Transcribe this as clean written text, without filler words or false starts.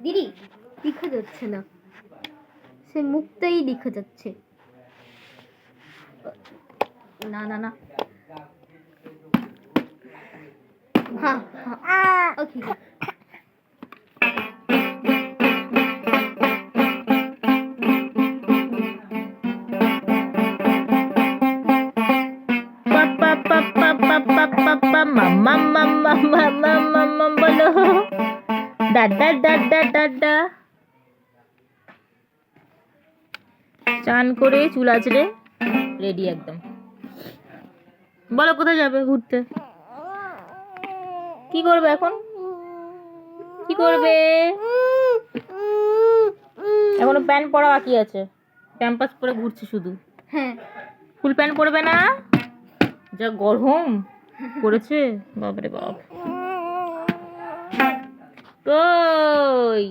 দিদি দেখা যাচ্ছে না, সে মুখটাই দেখা যাচ্ছে। না না না, হ্যাঁ হ্যাঁ ওকে। বলো দাদা দাদা দাদা। চান করে চুল আঁচড়ে রেডি একদম। বলো কোথায় যাবে ঘুরতে? কি করবে এখন? কি করবে? এখনো প্যান্ট পরা বাকি আছে, প্যাম্পাস পরে ঘুরছে শুধু। হ্যাঁ, ফুল প্যান্ট পরবে না, যা গরম পড়েছে বাপরে বাপ। কই